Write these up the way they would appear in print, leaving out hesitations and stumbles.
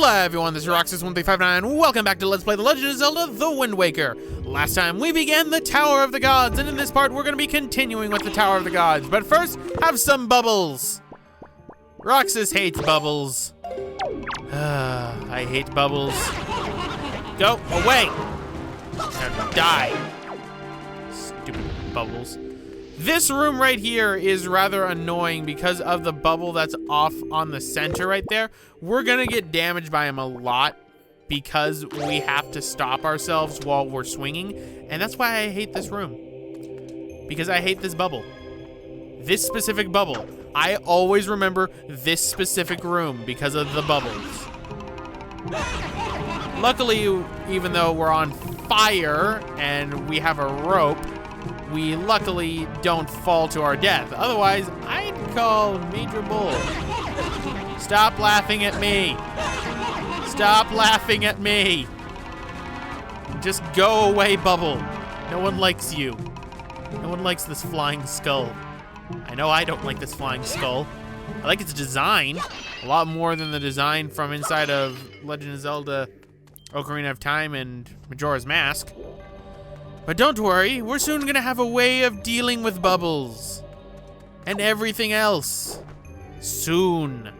Hello everyone, this is Roxas1359. Welcome back to Let's Play The Legend of Zelda, The Wind Waker. Last time we began the Tower of the Gods, and in this part we're going to be continuing with the Tower of the Gods. But first, have some bubbles. Roxas hates bubbles. I hate bubbles. Go away. Now die. Stupid bubbles. This room right here is rather annoying because of the bubble that's off on the center right there. We're gonna get damaged by him a lot because we have to stop ourselves while we're swinging. And that's why I hate this room. Because I hate this bubble. This specific bubble. I always remember this specific room because of the bubbles. Luckily, even though we're on fire and we have a rope, we luckily don't fall to our death. Otherwise, I'd call Major Bull. Stop laughing at me. Stop laughing at me. Just go away, Bubble. No one likes you. No one likes this flying skull. I know I don't like this flying skull. I like its design a lot more than the design from inside of Legend of Zelda Ocarina of Time and Majora's Mask. But don't worry, we're soon gonna have a way of dealing with bubbles and everything else soon.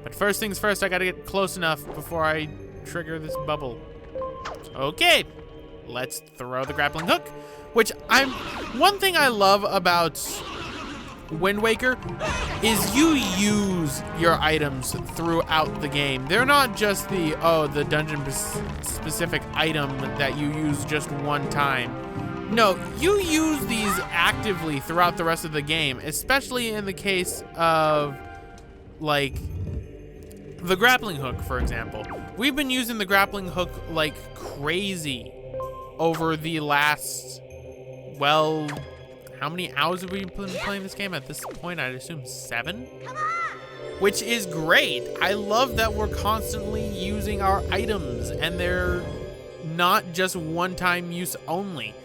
But first things first, I gotta get close enough before I trigger this bubble. Okay, let's throw the grappling hook, which one thing I love about Wind Waker is you use your items throughout the game. They're not just the dungeon specific item that you use just one time. No, you use these actively throughout the rest of the game, especially in the case of, like, the grappling hook, for example. We've been using the grappling hook like crazy over the last, well, how many hours have we been playing this game at this point? I'd assume 7? Which is great. I love that we're constantly using our items and they're not just one-time use only.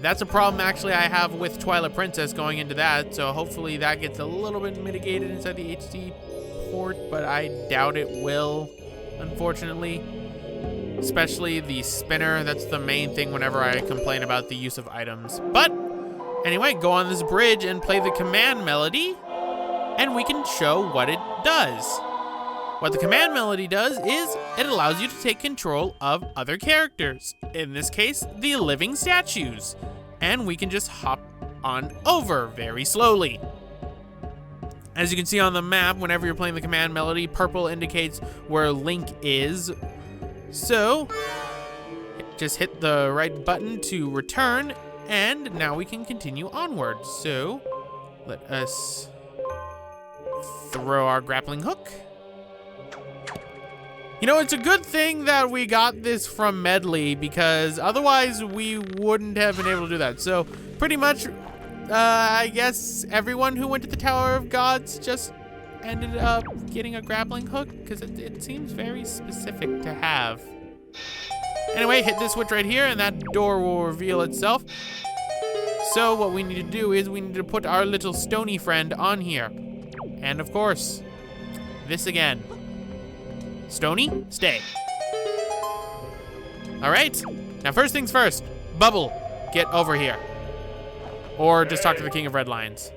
That's a problem actually I have with Twilight Princess going into that, so hopefully that gets a little bit mitigated inside the HD port, but I doubt it will, unfortunately. Especially the spinner, that's the main thing whenever I complain about the use of items. But anyway, go on this bridge and play the command melody, and we can show what it does. What the command melody does is it allows you to take control of other characters. In this case, the living statues. And we can just hop on over very slowly. As you can see on the map, whenever you're playing the command melody, purple indicates where Link is. So, just hit the right button to return, and now we can continue onward. So, let us throw our grappling hook. You know, it's a good thing that we got this from Medley because otherwise we wouldn't have been able to do that. So pretty much, I guess everyone who went to the Tower of Gods just ended up getting a grappling hook because it seems very specific to have. Anyway, hit this switch right here and that door will reveal itself. So what we need to do is we need to put our little stony friend on here. And of course, this again. Stony, stay. All right, now first things first, Bubble, get over here. Or just talk to the King of Red Lions.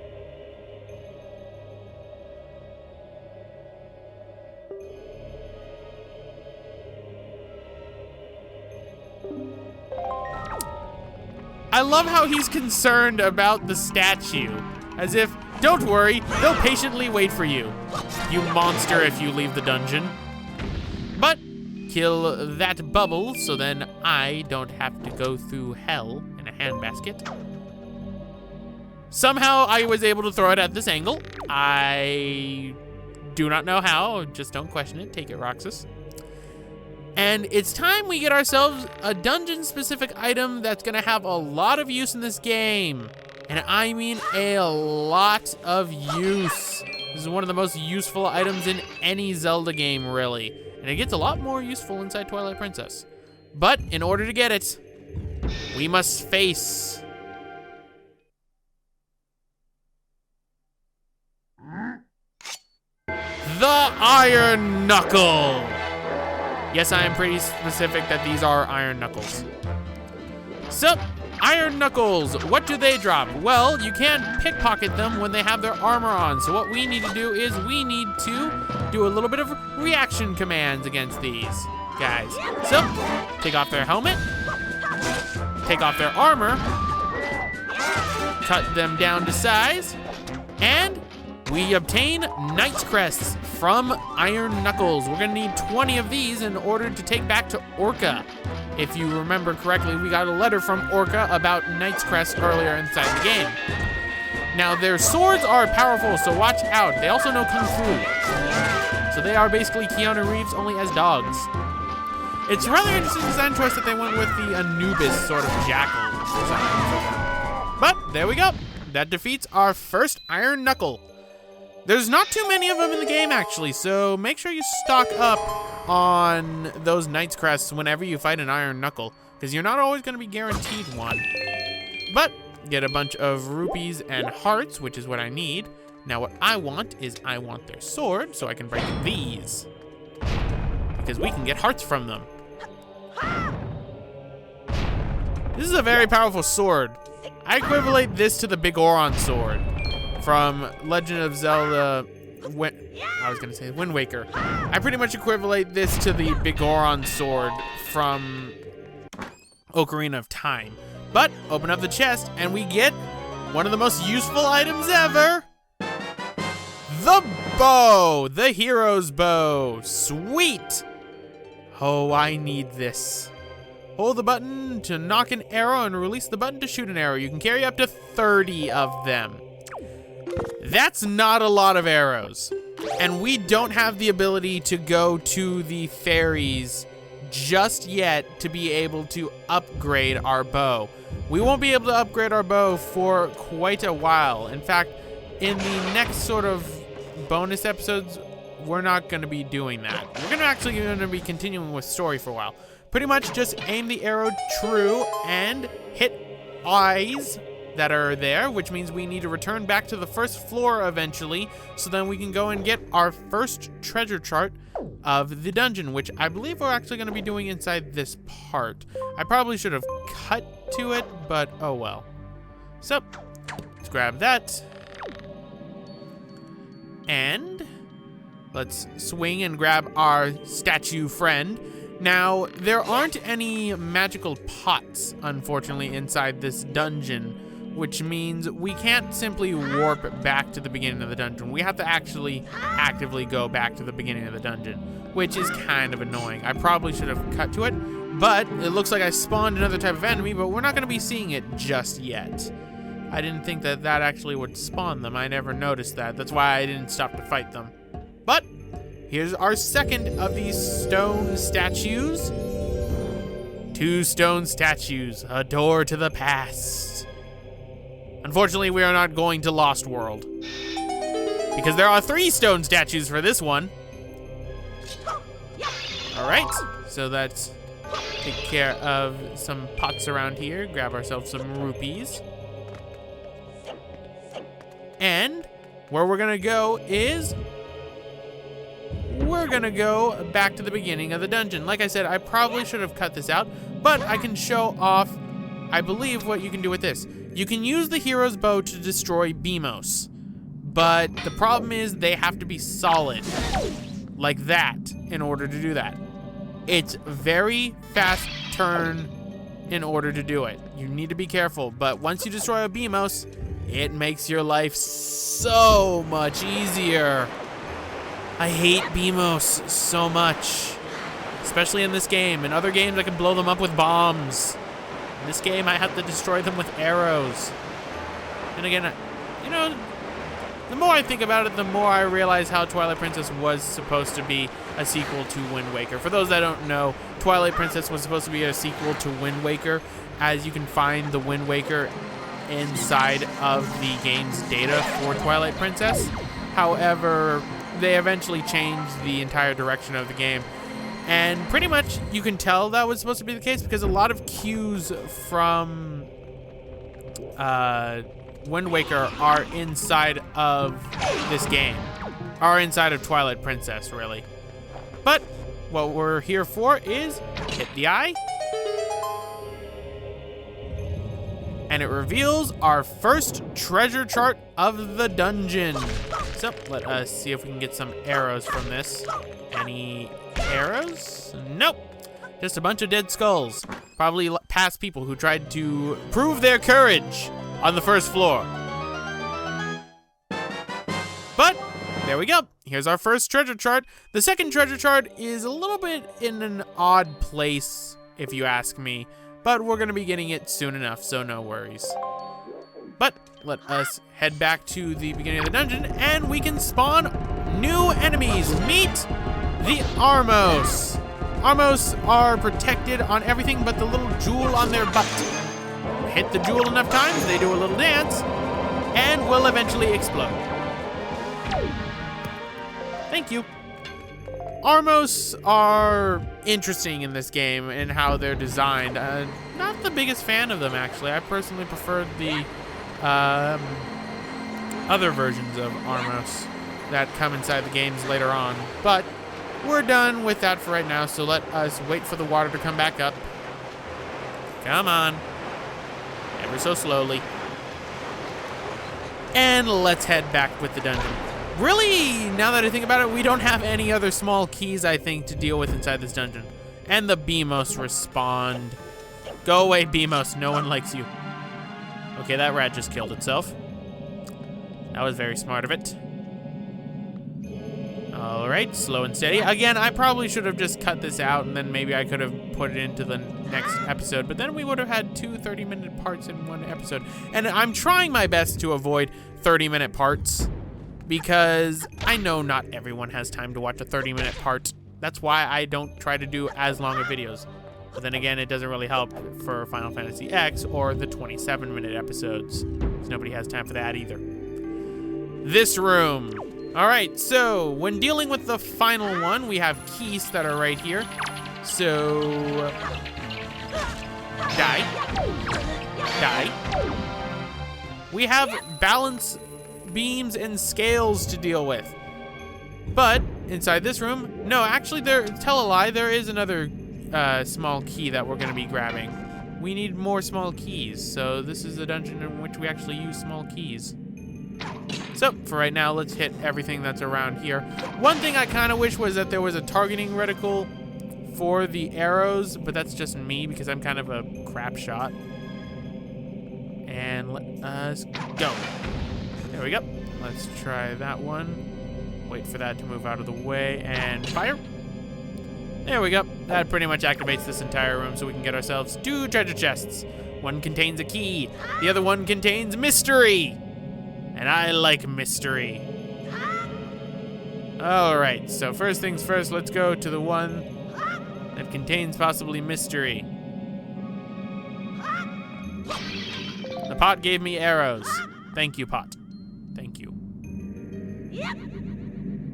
I love how he's concerned about the statue, as if, don't worry, they'll patiently wait for you. You monster if you leave the dungeon. But kill that bubble so then I don't have to go through hell in a handbasket. Somehow I was able to throw it at this angle. I do not know how, just don't question it. Take it, Roxas. And it's time we get ourselves a dungeon-specific item that's gonna have a lot of use in this game. And I mean a lot of use. This is one of the most useful items in any Zelda game, really. And it gets a lot more useful inside Twilight Princess. But in order to get it, we must face the Iron Knuckle. Yes, I am pretty specific that these are Iron Knuckles. So, Iron Knuckles, what do they drop? Well, you can't pickpocket them when they have their armor on. So what we need to do is we need to do a little bit of reaction commands against these guys. So, take off their helmet, take off their armor, cut them down to size, and we obtain Knight's Crests from Iron Knuckles. We're gonna need 20 of these in order to take back to Orca. If you remember correctly, we got a letter from Orca about Knight's Crest earlier inside the game. Now, their swords are powerful, so watch out. They also know Kung Fu. So they are basically Keanu Reeves, only as dogs. It's rather interesting design choice that they went with the Anubis sort of jackal design for them. But there we go. That defeats our first Iron Knuckle. There's not too many of them in the game, actually, so make sure you stock up on those Knight's Crests whenever you fight an Iron Knuckle, because you're not always going to be guaranteed one. But get a bunch of rupees and hearts, which is what I need. Now what I want is I want their sword, so I can break these, because we can get hearts from them. This is a very powerful sword. I equivalent this to the Big Oron sword from Legend of Zelda, Wind Waker. I pretty much equivalent this to the Big Oron sword from Ocarina of Time. But open up the chest and we get one of the most useful items ever. The bow, the hero's bow. Sweet. Oh, I need this. Hold the button to knock an arrow and release the button to shoot an arrow. You can carry up to 30 of them. That's not a lot of arrows. And we don't have the ability to go to the fairies just yet to be able to upgrade our bow. We won't be able to upgrade our bow for quite a while. In fact, in the next sort of bonus episodes, we're not going to be doing that. We're actually going to be continuing with story for a while. Pretty much just aim the arrow true and hit eyes that are there, which means we need to return back to the first floor eventually, so then we can go and get our first treasure chart of the dungeon, which I believe we're actually going to be doing inside this part. I probably should have cut to it, but oh well. So, let's grab that. And let's swing and grab our statue friend. Now, there aren't any magical pots, unfortunately, inside this dungeon, which means we can't simply warp back to the beginning of the dungeon. We have to actually actively go back to the beginning of the dungeon, which is kind of annoying. I probably should have cut to it, but it looks like I spawned another type of enemy, but we're not going to be seeing it just yet. I didn't think that that actually would spawn them. I never noticed that. That's why I didn't stop to fight them. But here's our second of these stone statues. 2 stone statues, a door to the past. Unfortunately, we are not going to Lost World, because there are 3 stone statues for this one. All right, so let's take care of some pots around here, grab ourselves some rupees. And where we're gonna go is, we're gonna go back to the beginning of the dungeon. Like I said, I probably should have cut this out, but I can show off, I believe, what you can do with this. You can use the hero's bow to destroy Beamos, but the problem is they have to be solid, like that, in order to do that. It's very fast turn in order to do it. You need to be careful, but once you destroy a Beamos, it makes your life so much easier. I hate Beamos so much, especially in this game. In other games, I can blow them up with bombs. In this game, I have to destroy them with arrows. And again, you know, the more I think about it, the more I realize how Twilight Princess was supposed to be a sequel to Wind Waker. For those that don't know, Twilight Princess was supposed to be a sequel to Wind Waker, as you can find the Wind Waker inside of the game's data for Twilight Princess. However, they eventually changed the entire direction of the game. And pretty much you can tell that was supposed to be the case because a lot of cues from Wind Waker are inside of this game. Are inside of Twilight Princess, really. But what we're here for is hit the eye. And it reveals our first treasure chart of the dungeon. So let us see if we can get some arrows from this. Any arrows? Nope. Just a bunch of dead skulls. Probably past people who tried to prove their courage on the first floor. But there we go. Here's our first treasure chart. The second treasure chart is a little bit in an odd place, if you ask me. But we're gonna be getting it soon enough, so no worries. But let us head back to the beginning of the dungeon and we can spawn new enemies. Meet the Armos. Armos are protected on everything but the little jewel on their butt. Hit the jewel enough times, they do a little dance, and will eventually explode. Thank you. Armos are interesting in this game and how they're designed. Not the biggest fan of them, actually. I personally preferred the other versions of Armos that come inside the games later on. But we're done with that for right now, so let us wait for the water to come back up. Come on. Ever so slowly. And let's head back with the dungeon. Really, now that I think about it, we don't have any other small keys, I think, to deal with inside this dungeon. And the Beamos respond. Go away, Beamos. No one likes you. Okay, that rat just killed itself. That was very smart of it. All right, slow and steady. Again, I probably should have just cut this out, and then maybe I could have put it into the next episode, but then we would have had two 30-minute parts in one episode. And I'm trying my best to avoid 30-minute parts, because I know not everyone has time to watch a 30-minute part. That's why I don't try to do as long of videos. But then again, it doesn't really help for Final Fantasy X or the 27-minute episodes, because nobody has time for that either. This room. All right, so when dealing with the final one, we have keys that are right here. So, die. We have balance beams and scales to deal with. But inside this room, no, actually tell a lie, there is another small key that we're gonna be grabbing. We need more small keys, so this is a dungeon in which we actually use small keys. So for right now, let's hit everything that's around here. One thing I kind of wish was that there was a targeting reticle for the arrows, but that's just me because I'm kind of a crap shot. And let us go. There we go. Let's try that one. Wait for that to move out of the way and fire. There we go. That pretty much activates this entire room so we can get ourselves two treasure chests. One contains a key. The other one contains mystery. And I like mystery. All right, so first things first, let's go to the one that contains possibly mystery. The pot gave me arrows. Thank you, pot. Thank you.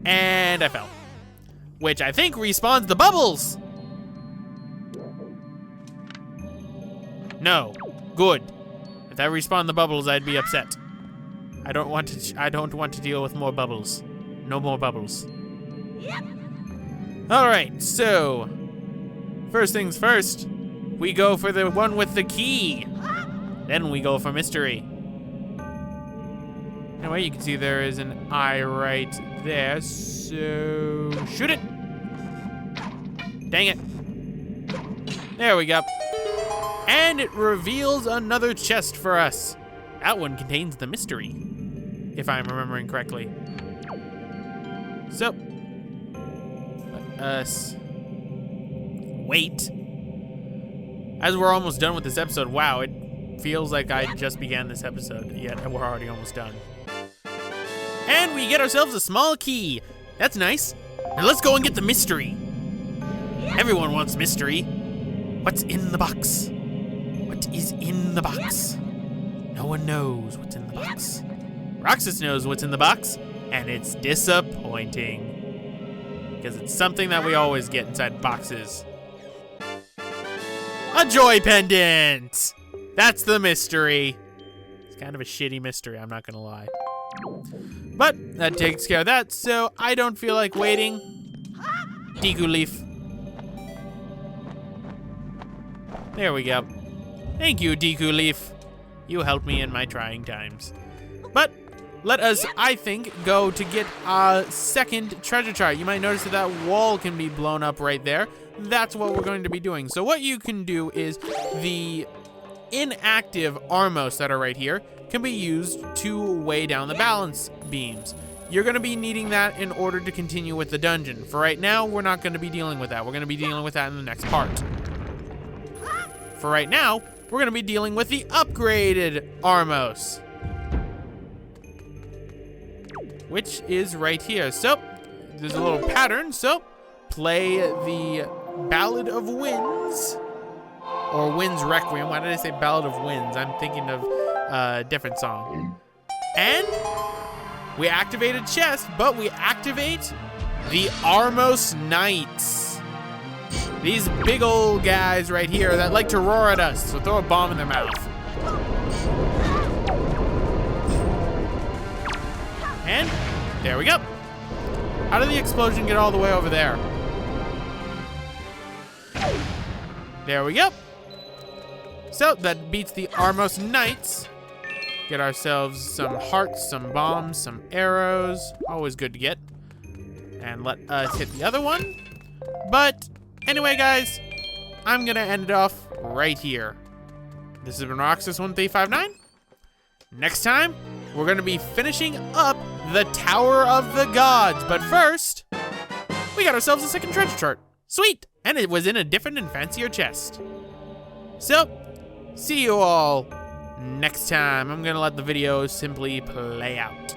And I fell. Which I think respawns the bubbles. No, good. If that respawned the bubbles, I'd be upset. I don't want to deal with more bubbles. No more bubbles. All right, so first things first, we go for the one with the key. Then we go for mystery. Anyway, you can see there is an eye right there, so shoot it. Dang it. There we go. And it reveals another chest for us. That one contains the mystery, if I'm remembering correctly. So, let us wait. As we're almost done with this episode, wow, it feels like I just began this episode, yet we're already almost done. And we get ourselves a small key. That's nice. And let's go and get the mystery. Everyone wants mystery. What's in the box? What is in the box? No one knows what's in the box. Roxas knows what's in the box, and it's disappointing. Because it's something that we always get inside boxes. A joy pendant! That's the mystery. It's kind of a shitty mystery, I'm not gonna lie. But that takes care of that, so I don't feel like waiting. Deku Leaf. There we go. Thank you, Deku Leaf. You helped me in my trying times. But let us, I think, go to get a second treasure chart. You might notice that that wall can be blown up right there. That's what we're going to be doing. So what you can do is the inactive Armos that are right here can be used to weigh down the balance beams. You're going to be needing that in order to continue with the dungeon. For right now, we're not going to be dealing with that. We're going to be dealing with that in the next part. For right now, we're going to be dealing with the upgraded Armos, which is right here. So there's a little pattern. So play the Ballad of Winds, or Winds Requiem. Why did I say Ballad of Winds? I'm thinking of a different song. And we activate a chest, but we activate the Armos Knights. These big old guys right here that like to roar at us, so throw a bomb in their mouth. And there we go. How did the explosion get all the way over there? There we go. So that beats the Armos Knights. Get ourselves some hearts, some bombs, some arrows. Always good to get. And let us hit the other one. But anyway, guys, I'm gonna end it off right here. This has been Roxas1359. Next time, we're gonna be finishing up the Tower of the Gods. But first, we got ourselves a second treasure chart. Sweet! And it was in a different and fancier chest. So, see you all next time. I'm gonna let the video simply play out.